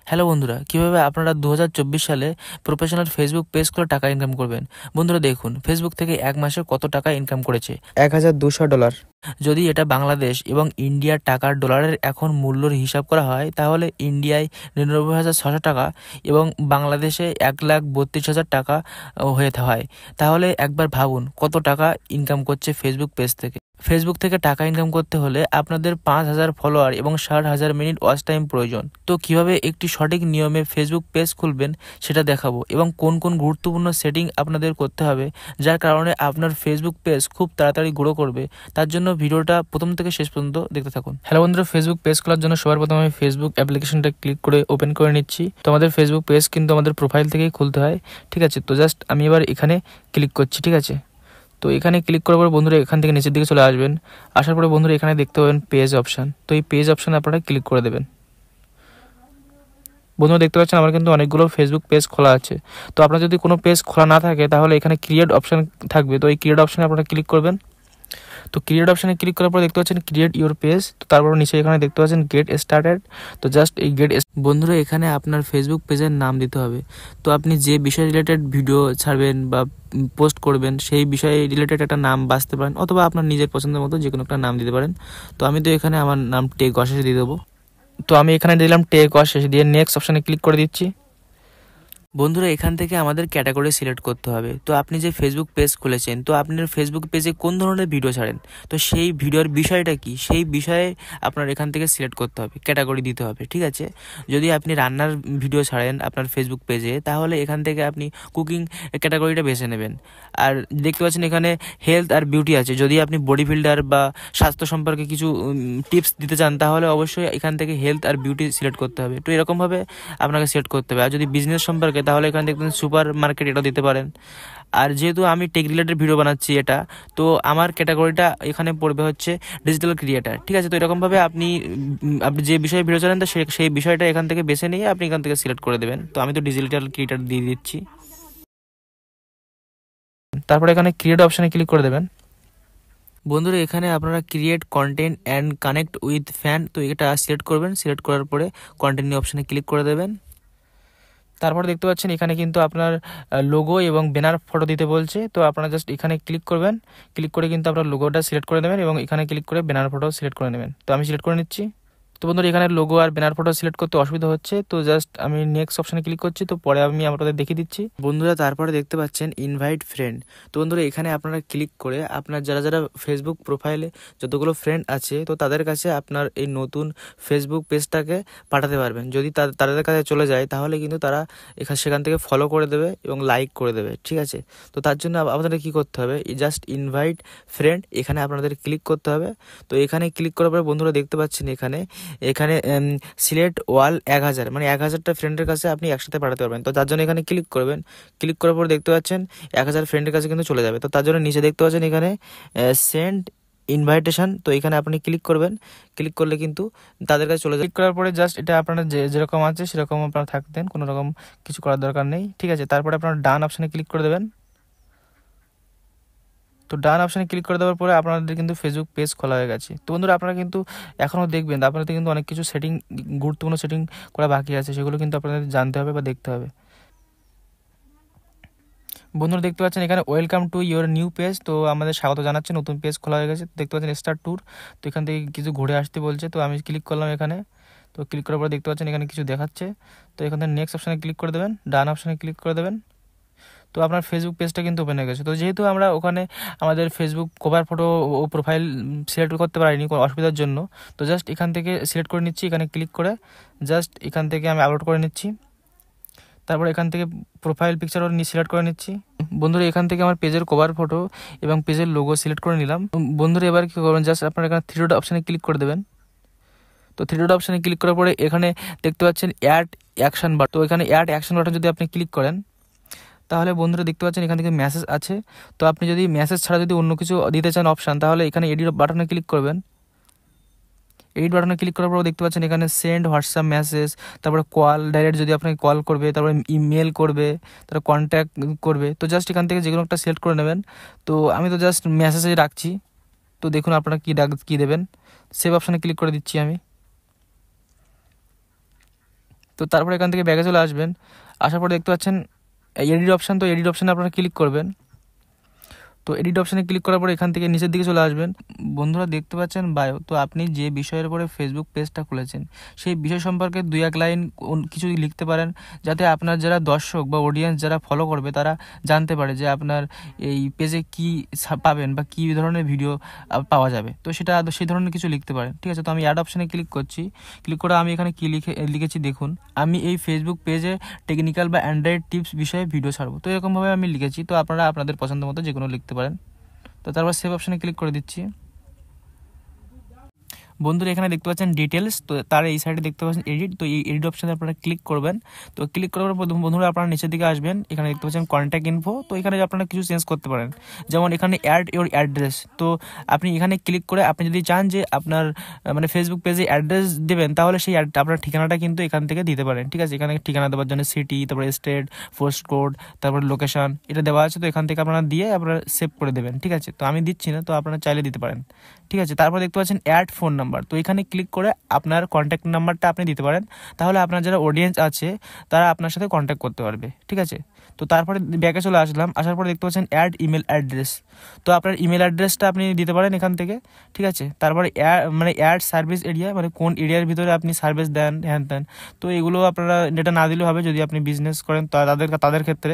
Hello বন্ধুরা, কিভাবে আপনারা 2024 সালে প্রফেশনাল ফেসবুক পেজ করে টাকা ইনকাম করবেন। বন্ধুরা দেখুন, ফেসবুক থেকে এক মাসে কত টাকা ইনকাম করেছে। $1200। যদি এটা বাংলাদেশ এবং ইন্ডিয়ার টাকার ডলারের এখন মূল্যর হিসাব করা হয়, তাহলে ইন্ডিয়ায় 99,600 টাকা এবং বাংলাদেশে 1,32,000 টাকা হয়ে হয়। তাহলে একবার ভাবুন কত টাকা ইনকাম করছে ফেসবুক পেজ থেকে। ফেসবুক থেকে টাকা ইনকাম করতে হলে আপনাদের 5,000 ফলোয়ার এবং 60,000 মিনিট ওয়াচ টাইম প্রয়োজন। তো কিভাবে একটি সঠিক নিয়মে ফেসবুক পেজ খুলবেন সেটা দেখাবো, এবং কোন কোন গুরুত্বপূর্ণ সেটিং আপনাদের করতে হবে যার কারণে আপনার ফেসবুক পেজ খুব তাড়াতাড়ি গ্রো করবে। তার জন্য ভিডিওটা প্রথম থেকে শেষ পর্যন্ত দেখতে থাকুন। হ্যালো বন্ধুরা, ফেসবুক পেজ খোলার জন্য সবার প্রথমে আমি ফেসবুক অ্যাপ্লিকেশনটা ক্লিক করে ওপেন করে নিচ্ছি। তো আমাদের ফেসবুক পেজ কিন্তু আমাদের প্রোফাইল থেকেই খুলতে হয়, ঠিক আছে। তো জাস্ট আমি এবার এখানে ক্লিক করছি, ঠিক আছে। তো এখানে ক্লিক করার পর বন্ধুরা এখান থেকে নিচের দিকে চলে আসবেন। আসার পরে বন্ধুরা এখানে দেখতে পাবেন পেজ অপশান। তো এই পেজ অপশানে আপনারা ক্লিক করে দেবেন। বন্ধুরা দেখতে পাচ্ছেন আমার কিন্তু অনেকগুলো ফেসবুক পেজ খোলা আছে। তো আপনার যদি কোনো পেজ খোলা না থাকে তাহলে এখানে ক্রিয়েট অপশান থাকবে। তো এই ক্রিয়েট অপশানে আপনারা ক্লিক করবেন। তো ক্রিয়েট অপশানে ক্লিক করার পর দেখতে পাচ্ছেন ক্রিয়েট ইউর পেজ। তো তারপর নিচে এখানে দেখতে পাচ্ছেন গেট স্টার্টেড। তো জাস্ট এই বন্ধুরা এখানে আপনার ফেসবুক পেজের নাম দিতে হবে। তো আপনি যে বিষয় রিলেটেড ভিডিও ছাড়বেন বা পোস্ট করবেন সেই বিষয়ে রিলেটেড একটা নাম বাছতে পারেন, অথবা আপনার নিজের পছন্দের মতো যে কোনো একটা নাম দিতে পারেন। তো আমি তো এখানে আমার নাম টেক অশেষ দিয়ে দেবো। তো আমি এখানে দিলাম টেক অশেষ, দিয়ে নেক্সট অপশানে ক্লিক করে দিচ্ছি। বন্ধুরা এখান থেকে আমাদের ক্যাটাগরি সিলেক্ট করতে হবে। তো আপনি যে ফেসবুক পেজ খুলেছেন, তো আপনার ফেসবুক পেজে কোন ধরনের ভিডিও ছাড়েন, তো সেই ভিডিওর বিষয়টা কি সেই বিষয়ে আপনার এখান থেকে সিলেক্ট করতে হবে, ক্যাটাগরি দিতে হবে, ঠিক আছে। যদি আপনি রান্নার ভিডিও ছাড়েন আপনার ফেসবুক পেজে, তাহলে এখান থেকে আপনি কুকিং ক্যাটাগরিটা বেছে নেবেন। আর দেখতে পাচ্ছেন এখানে হেলথ আর বিউটি আছে। যদি আপনি বডি বিল্ডার বা স্বাস্থ্য সম্পর্কে কিছু টিপস দিতে চান, তাহলে অবশ্যই এখান থেকে হেলথ আর বিউটি সিলেক্ট করতে হবে। তো এরকমভাবে আপনাকে সিলেক্ট করতে হবে। আর যদি বিজনেস সম্পর্কে, তাহলে এখানে দেখবেন সুপার মার্কেট, এটাও দিতে পারেন। আর যেহেতু আমি টেক রিলেটেড ভিডিও বানাচ্ছি এটা, তো আমার ক্যাটাগরিটা এখানে পড়বে হচ্ছে ডিজিটাল ক্রিয়েটার, ঠিক আছে। তো এরকমভাবে আপনি যে বিষয়ে ভিডিও চালান, তো সেই বিষয়টা এখান থেকে বেছে নিয়ে আপনি এখান থেকে সিলেক্ট করে দেবেন। তো আমি তো ডিজিটাল ক্রিয়েটার দিয়ে দিচ্ছি। তারপরে এখানে ক্রিয়েট অপশানে ক্লিক করে দেবেন। বন্ধুরা এখানে আপনারা create content and connect with fan, তো এটা সিলেক্ট করবেন। সিলেক্ট করার পরে কন্টিনিউ অপশানে ক্লিক করে দেবেন। তারপর দেখতে পাচ্ছেন এখানে কিন্তু আপনার লোগো এবং ব্যানার ফটো দিতে বলছে। তো আপনারা জাস্ট এখানে ক্লিক করবেন। ক্লিক করে কিন্তু আপনার লোগোটা সিলেক্ট করে দেবেন এবং এখানে ক্লিক করে ব্যানার ফটো সিলেক্ট করে নেবেন। তো আমি সিলেক্ট করে নিচ্ছি। তো বন্ধুরা এখানে লোগো আর ব্যানার ফটো সিলেক্ট করতে অসুবিধা হচ্ছে, তো জাস্ট আমি নেক্সট অপশানে ক্লিক করছি। তো পরে আমি আপনাদের দেখিয়ে দিচ্ছি। বন্ধুরা তারপরে দেখতে পাচ্ছেন ইনভাইট ফ্রেন্ড। তো বন্ধুরা এখানে আপনারা ক্লিক করে আপনার যারা যারা ফেসবুক প্রোফাইলে যতগুলো ফ্রেন্ড আছে, তো তাদের কাছে আপনার এই নতুন ফেসবুক পেজটাকে পাঠাতে পারবেন। যদি তাদের কাছে চলে যায়, তাহলে কিন্তু তারা সেখান থেকে ফলো করে দেবে এবং লাইক করে দেবে, ঠিক আছে। তো তার জন্য আপনাদের কী করতে হবে, জাস্ট ইনভাইট ফ্রেন্ড এখানে আপনাদের ক্লিক করতে হবে। তো এখানে ক্লিক করার পরে বন্ধুরা দেখতে পাচ্ছেন এখানে সিলেক্ট ওয়াল 1000, মানে 1000টা ফ্রেন্ডের কাছে আপনি একসাথে পাঠাতে পারবেন। তো তার জন্য এখানে ক্লিক করবেন। ক্লিক করার পর দেখতে পাচ্ছেন 1000 ফ্রেন্ডের কাছে কিন্তু চলে যাবে। তো তার জন্য নিচে দেখতে পাচ্ছেন এখানে সেন্ড ইনভাইটেশন, তো এখানে আপনি ক্লিক করবেন। ক্লিক করলে কিন্তু তাদের কাছে চলে যাবে। ক্লিক করার পরে জাস্ট এটা আপনারা যেরকম আছে সেরকম আপনারা থাকতেন, কোনো রকম কিছু করার দরকার নেই, ঠিক আছে। তারপরে আপনারা ডান অপশানে ক্লিক করে দেবেন। তো ডান অপশানে ক্লিক করে দেওয়ার পরে আপনাদের কিন্তু ফেসবুক পেজ খোলা হয়ে গেছে। তো বন্ধুরা আপনারা কিন্তু এখনও দেখবেন আপনাদের কিন্তু অনেক কিছু সেটিং, গুরুত্বপূর্ণ সেটিং করা বাকি আছে, সেগুলো কিন্তু আপনাদের জানতে হবে বা দেখতে হবে। বন্ধুরা দেখতে পাচ্ছেন এখানে welcome to your new page, তো আমাদের স্বাগত জানাচ্ছে, নতুন পেজ খোলা হয়ে গেছে। দেখতে পাচ্ছেন স্টার্ট ট্যুর, তো এখান থেকে কিছু ঘুরে আসতে বলছে। তো আমি ক্লিক করলাম এখানে। তো ক্লিক করার পরে দেখতে পাচ্ছেন এখানে কিছু দেখাচ্ছে। তো এখান থেকে নেক্সট অপশানে ক্লিক করে দেবেন, ডান অপশানে ক্লিক করে দেবেন। তো আপনার ফেসবুক পেজটা কিন্তু ওপেন হয়ে গেছে। তো যেহেতু আমরা ওখানে আমাদের ফেসবুক কভার ফটো ও প্রোফাইল সিলেক্ট করতে পারিনি কোনো অসুবিধার জন্য, তো জাস্ট এখান থেকে সিলেক্ট করে নিচ্ছি। এখানে ক্লিক করে জাস্ট এখান থেকে আমি আপলোড করে নিচ্ছি। তারপর এখান থেকে প্রোফাইল পিকচারও সিলেক্ট করে নিচ্ছি। বন্ধুরা এখান থেকে আমার পেজের কভার ফটো এবং পেজের লোগো সিলেক্ট করে নিলাম। বন্ধুরা এবার কী করবেন, জাস্ট আপনারা এখানে থ্রি ডট অপশানে ক্লিক করে দেবেন। তো থ্রি ডট অপশানে ক্লিক করার পরে এখানে দেখতে পাচ্ছেন অ্যাড অ্যাকশন বাটন। তো এখানে অ্যাড অ্যাকশন বাটন যদি আপনি ক্লিক করেন, তাহলে বন্ধুরা দেখতে পাচ্ছেন এখান থেকে মেসেজ আছে। তো আপনি যদি মেসেজ ছাড়া যদি অন্য কিছু দিতে চান অপশান, তাহলে এখানে এডিট বাটনে ক্লিক করবেন। এডিট বাটনে ক্লিক করার পর দেখতে পাচ্ছেন এখানে সেন্ড হোয়াটসঅ্যাপ মেসেজ, তারপরে কল ডাইরেক্ট যদি আপনাকে কল করবে, তারপরে ইমেল করবে, তারপরে কন্ট্যাক্ট করবে। তো জাস্ট এখান থেকে যে কোনো একটা সিলেক্ট করে নেবেন। তো আমি তো জাস্ট মেসেজে রাখছি। তো দেখুন আপনারা কী দেবেন। সেভ অপশানে ক্লিক করে দিচ্ছি আমি। তো তারপরে এখান থেকে ব্যাগে চলে আসবেন, আসার পর দেখতে পাচ্ছেন এডিট অপশান। তো এডিট অপশানে আপনারা ক্লিক করবেন। তো এডিট অপশানে ক্লিক করার পর এখান থেকে নিচের দিকে চলে আসবেন। বন্ধুরা দেখতে পাচ্ছেন বায়ো। তো আপনি যে বিষয়ের উপরে ফেসবুক পেজটা খুলেছেন সেই বিষয় সম্পর্কে 2-1 লাইন কিছু লিখতে পারেন, যাতে আপনার যারা দর্শক বা অডিয়েন্স যারা ফলো করবে তারা জানতে পারে যে আপনার এই পেজে কি পাবেন বা কী ধরনের ভিডিও পাওয়া যাবে। তো সেটা সেই ধরনের কিছু লিখতে পারেন, ঠিক আছে। তো আমি অ্যাড অপশানে ক্লিক করছি। ক্লিক করে আমি এখানে কী লিখেছি দেখুন, আমি এই ফেসবুক পেজে টেকনিক্যাল বা অ্যান্ড্রয়েড টিপস বিষয়ে ভিডিও ছাড়বো। তো এরকমভাবে আমি লিখেছি। তো আপনারা আপনাদের পছন্দ মতো যে কোনো লিখতে পারেন। তো তারপর সেভ অপশানে ক্লিক করে দিচ্ছি। বন্ধুরা এখানে দেখতে পাচ্ছেন ডিটেলস, তো তার এই সাইডে দেখতে পাচ্ছেন এডিট। তো এই এডিট অপশানে আপনারা ক্লিক করবেন। তো ক্লিক করার পর বন্ধুরা আপনারা নিচের দিকে আসবেন, এখানে দেখতে পাচ্ছেন কন্ট্যাক্ট ইনফো। তো এখানে আপনারা কিছু চেঞ্জ করতে পারেন, যেমন এখানে অ্যাড ইউর অ্যাড্রেস। তো আপনি এখানে ক্লিক করে আপনি যদি চান যে আপনার মানে ফেসবুক পেজে অ্যাড্রেস দেবেন, তাহলে সেই আপনার ঠিকানাটা কিন্তু এখান থেকে দিতে পারেন, ঠিক আছে। এখানে ঠিকানা দেওয়ার জন্য সিটি, তারপরে স্টেট, পোস্ট কোড, তারপর লোকেশন এটা দেওয়া আছে। তো এখান থেকে আপনারা দিয়ে আপনারা সেভ করে দেবেন, ঠিক আছে। তো আমি দিচ্ছি না, তো আপনারা চাইলে দিতে পারেন, ঠিক আছে। তারপর দেখতে পাচ্ছেন অ্যাড ফোন নাম্বার। তো এখানে ক্লিক করে আপনার কন্ট্যাক্ট নাম্বারটা আপনি দিতে পারেন, তাহলে আপনার যারা অডিয়েন্স আছে তারা আপনার সাথে কন্ট্যাক্ট করতে পারবে, ঠিক আছে। তো তারপরে ব্যাকে চলে আসলাম। আসার পরে দেখতে পাচ্ছেন অ্যাড ইমেল অ্যাড্রেস। তো আপনার ইমেল অ্যাড্রেসটা আপনি দিতে পারেন এখান থেকে, ঠিক আছে। তারপরে অ্যাড সার্ভিস এরিয়া, মানে কোন এরিয়ার ভিতরে আপনি সার্ভিস দেন হ্যান ত্যান। তো এগুলো আপনারা এটা না দিলেও হবে যদি আপনি বিজনেস করেন তাদের ক্ষেত্রে।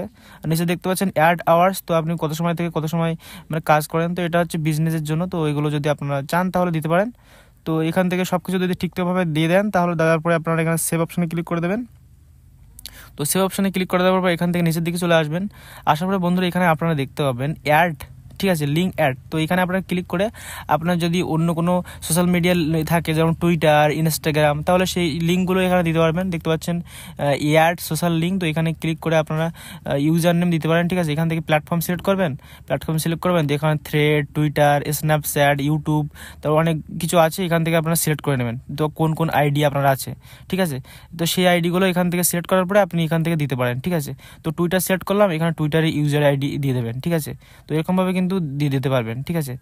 নিচে দেখতে পাচ্ছেন অ্যাড আওয়ার্স। তো আপনি কত সময় থেকে কত সময় মানে কাজ করেন, তো এটা হচ্ছে বিজনেসের জন্য। তো এগুলো যদি আপনারা চান তাহলে দিতে পারেন। তো এখান থেকে সব কিছু যদি ঠিকঠাকভাবে দিয়ে দেন, তাহলে দেওয়ার পরে আপনারা এখানে সেভ অপশানে ক্লিক করে দেবেন। তো সেভ অপশানে ক্লিক করে দেওয়ার পর এখান থেকে নিচের দিকে চলে আসবেন। আসার পরে বন্ধুরা এখানে আপনারা দেখতে পাবেন অ্যাড, ঠিক আছে, লিঙ্ক অ্যাড। তো এখানে আপনারা ক্লিক করে আপনার যদি অন্য কোনো সোশ্যাল মিডিয়া থাকে, যেমন টুইটার, ইনস্টাগ্রাম, তাহলে সেই লিঙ্কগুলো এখানে দিতে পারবেন। দেখতে পাচ্ছেন অ্যাড সোশ্যাল লিঙ্ক। তো এখানে ক্লিক করে আপনারা ইউজার নেম দিতে পারেন, ঠিক আছে। এখান থেকে প্ল্যাটফর্ম সিলেক্ট করবেন, এখানে থ্রেড, টুইটার, স্ন্যাপচ্যাট, ইউটিউব, তারপর অনেক কিছু আছে। এখান থেকে আপনারা সিলেক্ট করে নেবেন তো কোন কোন আইডি আপনার আছে, ঠিক আছে। তো সেই আইডিগুলো এখান থেকে সিলেক্ট করার পরে আপনি এখান থেকে দিতে পারেন, ঠিক আছে। তো টুইটার সিলেক্ট করলাম, এখানে টুইটারের ইউজার আইডি দিয়ে দেবেন, ঠিক আছে। তো এরকমভাবে কিন্তু দিয়ে দিতে পারবেন, ঠিক আছে।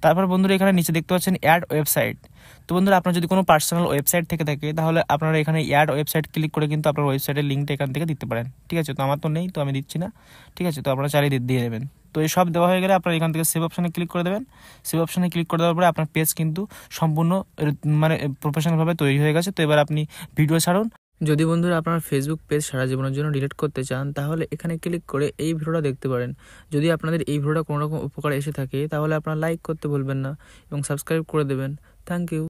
তারপর বন্ধুরা এখানে নিচে দেখতে পাচ্ছেন অ্যাড ওয়েবসাইট। তো বন্ধুরা আপনার যদি কোনো পার্সোনাল ওয়েবসাইট থেকে থাকে, তাহলে আপনারা এখানে অ্যাড ওয়েবসাইট ক্লিক করে কিন্তু আপনার ওয়েবসাইটের লিঙ্কটা এখান থেকে দিতে পারেন, ঠিক আছে। তো আমার তো নেই, তো আমি দিচ্ছি না, ঠিক আছে। তো আপনারা চালিয়ে দিয়ে দেবেন। তো এই সব দেওয়া হয়ে গেলে আপনারা এখান থেকে সেভ অপশানে ক্লিক করে দেবেন। সেভ অপশানে ক্লিক করে দেওয়ার পরে আপনার পেজ কিন্তু সম্পূর্ণ মানে প্রফেশনালভাবে তৈরি হয়ে গেছে। তো এবার আপনি ভিডিও ছাড়ুন। যদি বন্ধুরা আপনার ফেসবুক পেজ সারা জীবনের জন্য ডিলিট করতে চান, তাহলে এখানে ক্লিক করে এই ভিডিওটা দেখতে পারেন। যদি আপনাদের এই ভিডিওটা কোনো রকম উপকার এসে থাকে, তাহলে আপনারা লাইক করতে ভুলবেন না এবং সাবস্ক্রাইব করে দেবেন। Thank you.